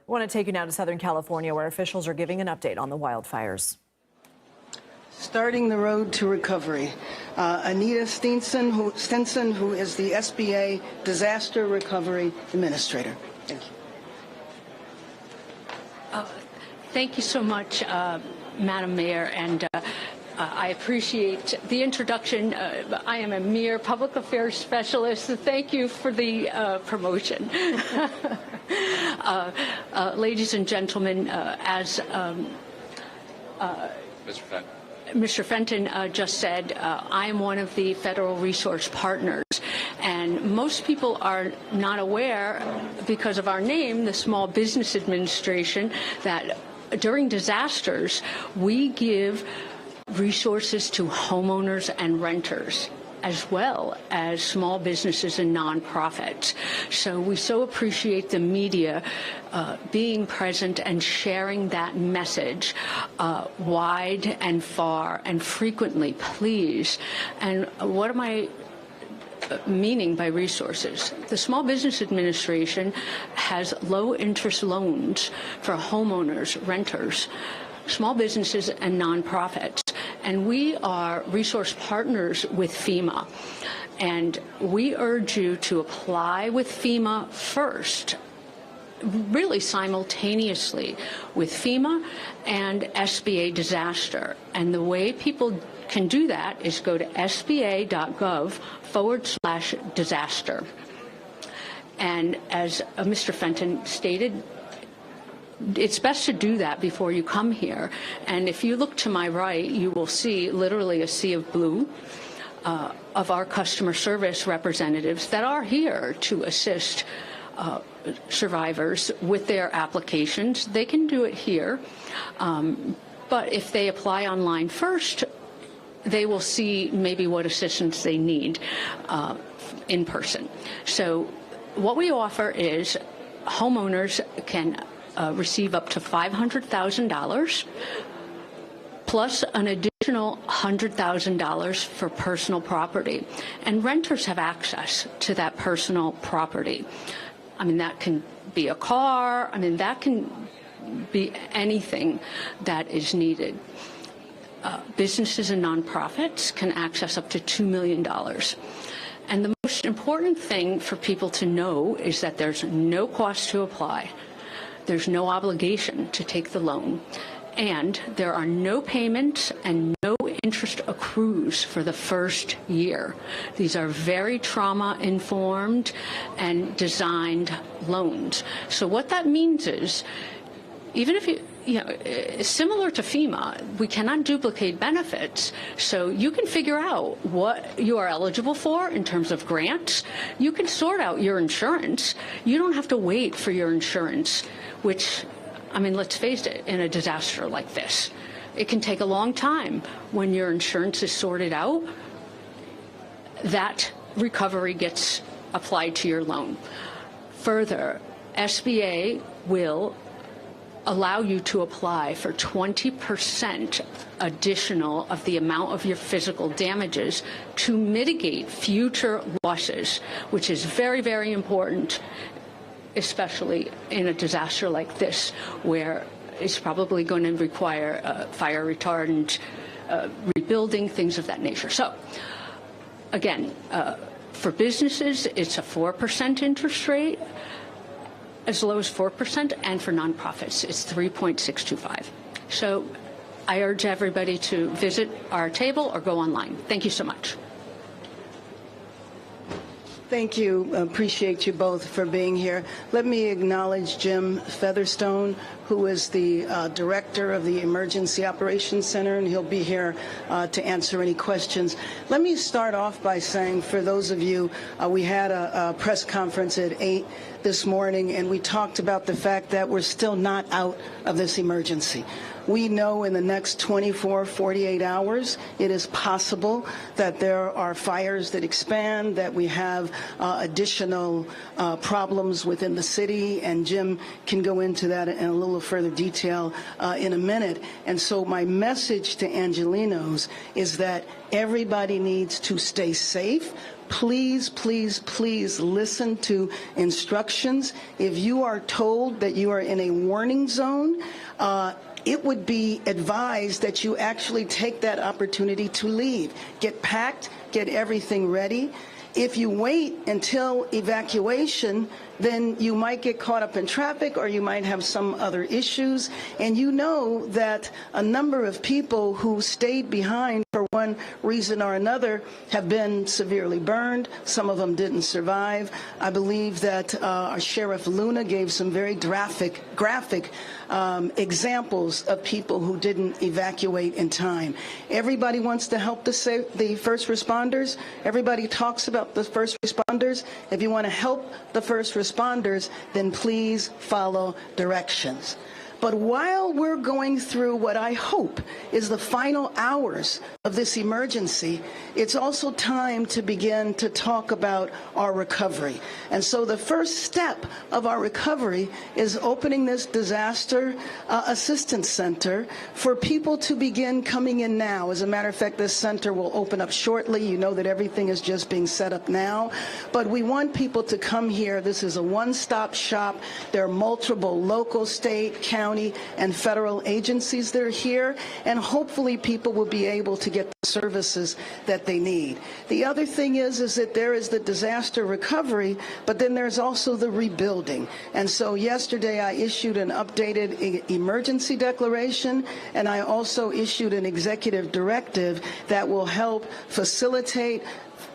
I want to take you now to Southern California, where officials are giving an update on the wildfires. Starting the road to recovery. Anita Stinson, who is the SBA Disaster Recovery Administrator. Thank you. Thank you so much, Madam Mayor, and I appreciate the introduction. I am a mere public affairs specialist, so thank you for the promotion. Ladies and gentlemen, as Mr. Fenton just said, I am one of the federal resource partners, and most people are not aware, because of our name, the Small Business Administration, that during disasters, we give resources to homeowners and renters, as well as small businesses and nonprofits. So we so appreciate the media being present and sharing that message wide and far and frequently, please. And what am I meaning by resources? The Small Business Administration has low-interest loans for homeowners, renters, small businesses, and nonprofits. And we are resource partners with FEMA. And we urge you to apply with FEMA first, really simultaneously with FEMA and SBA Disaster. And the way people can do that is go to sba.gov/disaster. And as Mr. Fenton stated, it's best to do that before you come here. And if you look to my right, you will see literally a sea of blue of our customer service representatives that are here to assist survivors with their applications. They can do it here. But if they apply online first, they will see maybe what assistance they need in person. So what we offer is homeowners can receive up to $500,000 plus an additional $100,000 for personal property. And renters have access to that personal property. I mean, that can be a car. I mean, that can be anything that is needed. Businesses and nonprofits can access up to $2 million. And the most important thing for people to know is that there's no cost to apply. There's no obligation to take the loan, and there are no payments and no interest accrues for the first year. These are very trauma-informed and designed loans. So what that means is, even if similar to FEMA, we cannot duplicate benefits. So you can figure out what you are eligible for in terms of grants. You can sort out your insurance. You don't have to wait for your insurance, which, I mean, let's face it, in a disaster like this, it can take a long time. When your insurance is sorted out, that recovery gets applied to your loan. Further, SBA will allow you to apply for 20% additional of the amount of your physical damages to mitigate future losses, which is very, very important, especially in a disaster like this, where it's probably going to require fire retardant, rebuilding, things of that nature. So, again, for businesses, it's a 4% interest rate, as low as 4%, and for nonprofits, it's 3.625. So I urge everybody to visit our table or go online. Thank you so much. Thank you. Appreciate you both for being here. Let me acknowledge Jim Featherstone, who is the director of the Emergency Operations Center, and he'll be here to answer any questions. Let me start off by saying, for those of you, we had a press conference at 8 this morning, and we talked about the fact that we're still not out of this emergency. We know in the next 24, 48 hours, it is possible that there are fires that expand, that we have additional problems within the city, and Jim can go into that in a little further detail in a minute. And so my message to Angelenos is that everybody needs to stay safe, please, please, please listen to instructions. If you are told that you are in a warning zone, it would be advised that you actually take that opportunity to leave. Get packed, get everything ready. If you wait until evacuation, then you might get caught up in traffic or you might have some other issues. And you know that a number of people who stayed behind for one reason or another have been severely burned. Some of them didn't survive. I believe that our Sheriff Luna gave some very graphic examples of people who didn't evacuate in time. Everybody wants to help the first responders. Everybody talks about the first responders. If you want to help the first responders, then please follow directions. But while we're going through what I hope is the final hours of this emergency, it's also time to begin to talk about our recovery. And so the first step of our recovery is opening this disaster assistance center for people to begin coming in now. As a matter of fact, this center will open up shortly. You know that everything is just being set up now. But we want people to come here. This is a one-stop shop. There are multiple local, state, county, and federal agencies that are here, and hopefully people will be able to get the services that they need. The other thing is that there is the disaster recovery, but then there's also the rebuilding. And so yesterday I issued an updated emergency declaration, and I also issued an executive directive that will help facilitate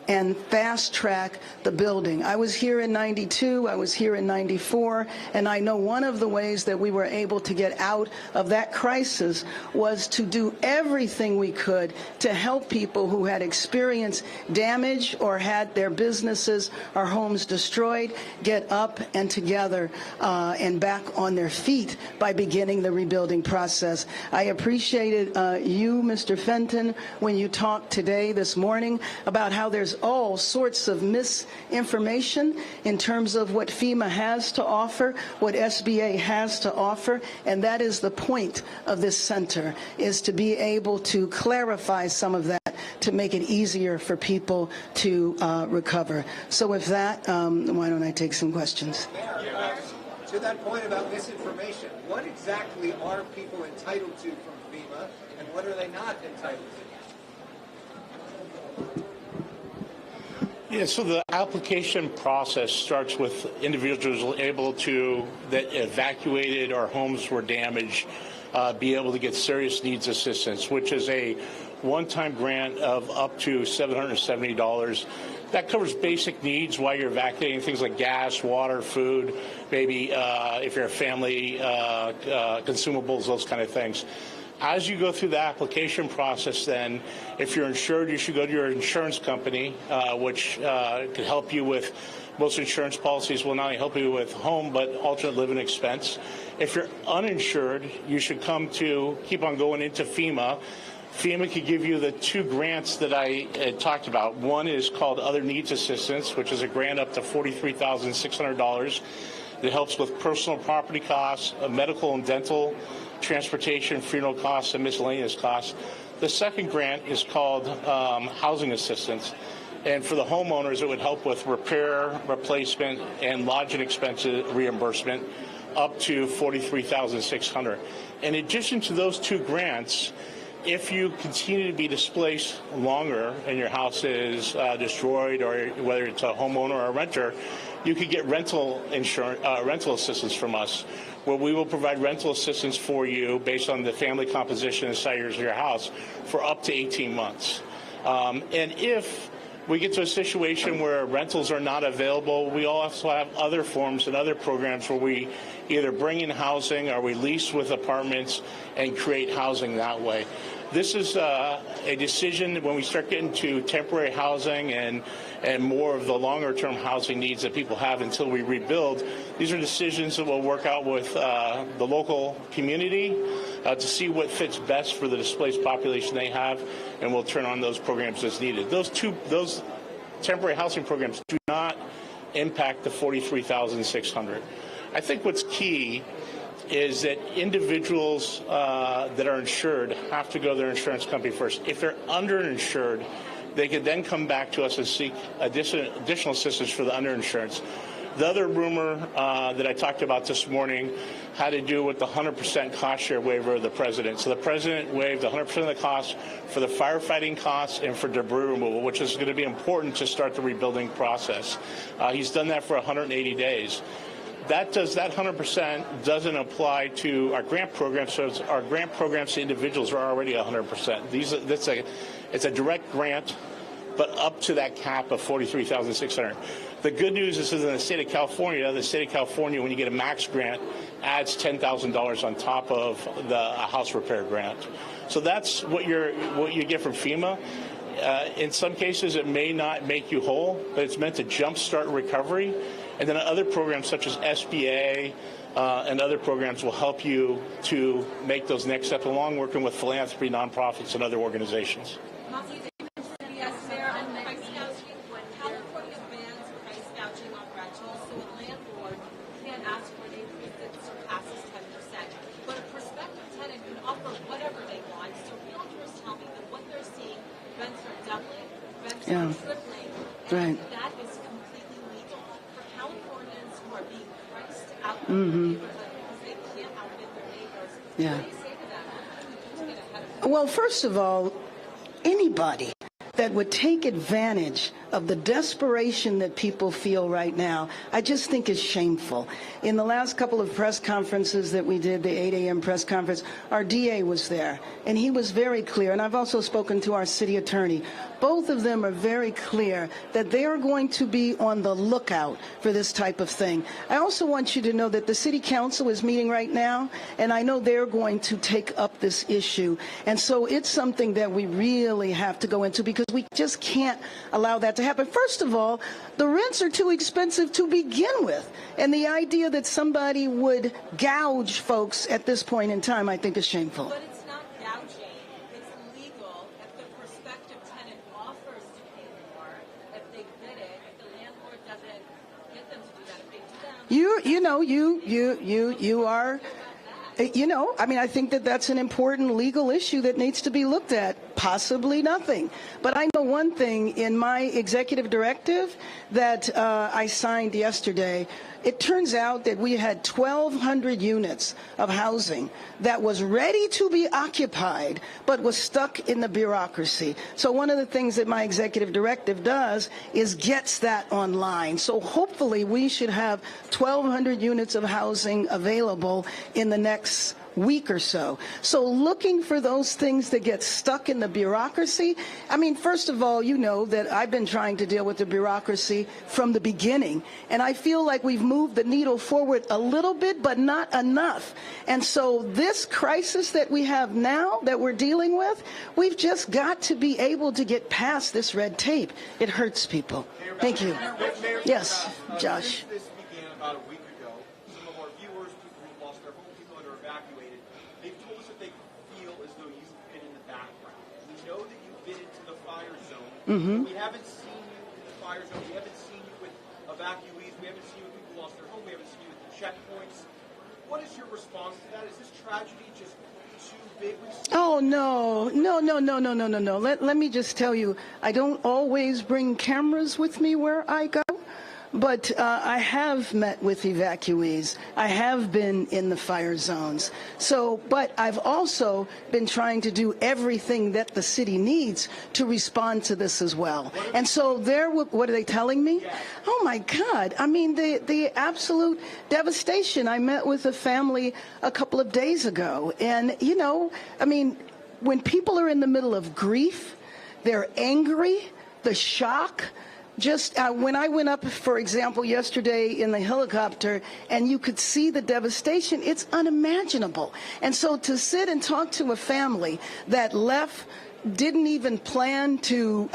and fast-track the building. I was here in 92, I was here in 94, and I know one of the ways that we were able to get out of that crisis was to do everything we could to help people who had experienced damage or had their businesses or homes destroyed get up and together and back on their feet by beginning the rebuilding process. I appreciated you, Mr. Fenton, when you talked today, this morning, about how there's all sorts of misinformation in terms of what FEMA has to offer, what SBA has to offer, and that is the point of this center, is to be able to clarify some of that to make it easier for people to recover. So with that, why don't I take some questions? To that point about misinformation, what exactly are people entitled to from FEMA, and what are they not entitled to? Yeah, so the application process starts with individuals able to, that evacuated or homes were damaged, be able to get serious needs assistance, which is a one-time grant of up to $770. That covers basic needs while you're evacuating, things like gas, water, food, maybe if you're a family, consumables, those kind of things. As you go through the application process, then, if you're insured, you should go to your insurance company, which could help you with most insurance policies will not only help you with home, but alternate living expense. If you're uninsured, you should keep on going into FEMA. FEMA could give you the two grants that I talked about. One is called Other Needs Assistance, which is a grant up to $43,600 that helps with personal property costs, medical and dental, transportation, funeral costs, and miscellaneous costs. The second grant is called Housing Assistance. And for the homeowners, it would help with repair, replacement, and lodging expenses reimbursement up to $43,600. In addition to those two grants, if you continue to be displaced longer and your house is destroyed, or whether it's a homeowner or a renter, you could get rental assistance from us, where we will provide rental assistance for you based on the family composition and size of your house for up to 18 months. And if we get to a situation where rentals are not available, we also have other forms and other programs where we either bring in housing or we lease with apartments and create housing that way. This is a decision when we start getting to temporary housing and more of the longer-term housing needs that people have until we rebuild. These are decisions that we'll work out with the local community to see what fits best for the displaced population they have, and we'll turn on those programs as needed. Those temporary housing programs do not impact the $43,600. I think what's key is that individuals that are insured have to go to their insurance company first. If they're underinsured, they could then come back to us and seek additional assistance for the underinsurance. The other rumor that I talked about this morning had to do with the 100% cost share waiver of the president. So the president waived 100% of the costs for the firefighting costs and for debris removal, which is going to be important to start the rebuilding process. He's done that for 180 days. That 100% doesn't apply to our grant programs. So our grant programs to individuals are already 100%. It's a direct grant, but up to that cap of $43,600. The good news is in the state of California, when you get a max grant, adds $10,000 on top of the house repair grant. So that's what you get from FEMA. In some cases, it may not make you whole, but it's meant to jumpstart recovery. And then other programs such as SBA and other programs will help you to make those next steps along working with philanthropy, nonprofits, and other organizations. CBS there on price gouging. California bans price gouging on rentals, so a landlord can't ask for an increase that surpasses 10%. But a prospective tenant can offer whatever they want. So realtors tell me that what they're seeing, rents are doubling, rents are tripling, and that is completely legal. For Californians who are being priced out of the neighborhood because they can't outbid their neighbors, what do you say to that? How do we get ahead of that? Well, first of all, anybody that would take advantage of the desperation that people feel right now, I just think is shameful. In the last couple of press conferences that we did, the 8 a.m. press conference, our DA was there, and he was very clear, and I've also spoken to our city attorney. Both of them are very clear that they are going to be on the lookout for this type of thing. I also want you to know that the city council is meeting right now, and I know they're going to take up this issue. And so it's something that we really have to go into because we just can't allow that to happen. First of all, the rents are too expensive to begin with. And the idea that somebody would gouge folks at this point in time, I think is shameful. But it's not gouging. It's legal if the prospective tenant offers to pay more, if they bid it, if the landlord doesn't get them to do that, if they do that. You are, I mean, I think that that's an important legal issue that needs to be looked at. Possibly nothing. But I know one thing in my executive directive that I signed yesterday. It turns out that we had 1,200 units of housing that was ready to be occupied, but was stuck in the bureaucracy. So one of the things that my executive directive does is gets that online. So hopefully we should have 1,200 units of housing available in the next week or so. So looking for those things that get stuck in the bureaucracy. I mean, first of all, you know that I've been trying to deal with the bureaucracy from the beginning. And I feel like we've moved the needle forward a little bit, but not enough. And so this crisis that we have now that we're dealing with, we've just got to be able to get past this red tape. It hurts people. Thank you. Yes, Josh. This began about a week ago. Some of our viewers, people who lost their homes, people that are evacuated, they've told us that they feel as though you've been in the background. We know that you've been into the fire zone. But we haven't seen you in the fire zone. We haven't seen you with evacuees. We haven't seen you with people who lost their home. We haven't seen you with the checkpoints. What is your response to that? Is this tragedy just too big? Oh, no. Let me just tell you, I don't always bring cameras with me where I go. But I have met with evacuees. I have been in the fire zones. But I've also been trying to do everything that the city needs to respond to this as well. And so what are they telling me? Oh my God. I mean, the absolute devastation. I met with a family a couple of days ago. And, I mean, when people are in the middle of grief, they're angry, the shock. Just when I went up, for example, yesterday in the helicopter, and you could see the devastation, it's unimaginable. And so to sit and talk to a family that left, didn't even plan to,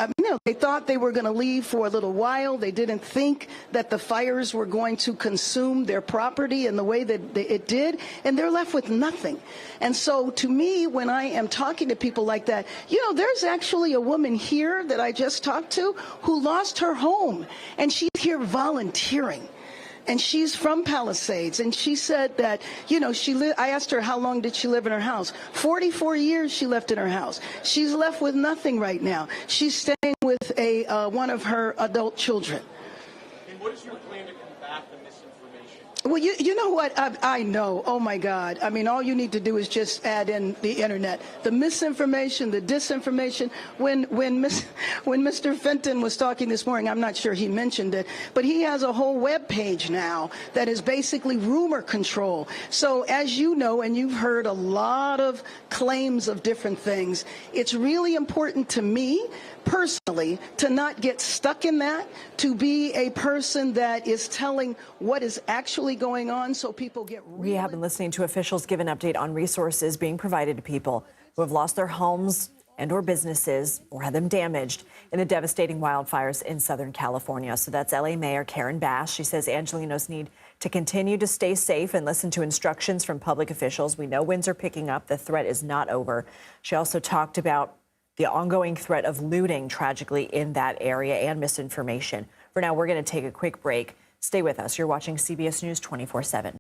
they thought they were going to leave for a little while. They didn't think that the fires were going to consume their property in the way that it did, and they're left with nothing. And so to me, when I am talking to people like that, there's actually a woman here that I just talked to who lost her home, and she's here volunteering. and she's from Palisades, and she said that, you know, I asked her how long did she live in her house. 44 years she left in her house. She's left with nothing right now. She's staying with one of her adult children. And what is your plan to combat the misinformation? Well, you know what? I know. Oh, my God. I mean, all you need to do is just add in the Internet. The misinformation, the disinformation. When Mr. Fenton was talking this morning, I'm not sure he mentioned it, but he has a whole web page now that is basically rumor control. So as you know, and you've heard a lot of claims of different things, it's really important to me personally to not get stuck in that, to be a person that is telling what is actually going on so people get real. We have been listening to officials give an update on resources being provided to people who have lost their homes and or businesses or had them damaged in the devastating wildfires in Southern California. So that's LA Mayor Karen Bass. She says Angelenos need to continue to stay safe and listen to instructions from public officials. We know winds are picking up. The threat is not over. She also talked about the ongoing threat of looting tragically in that area and misinformation. For now, we're going to take a quick break. Stay with us. You're watching CBS News 24/7.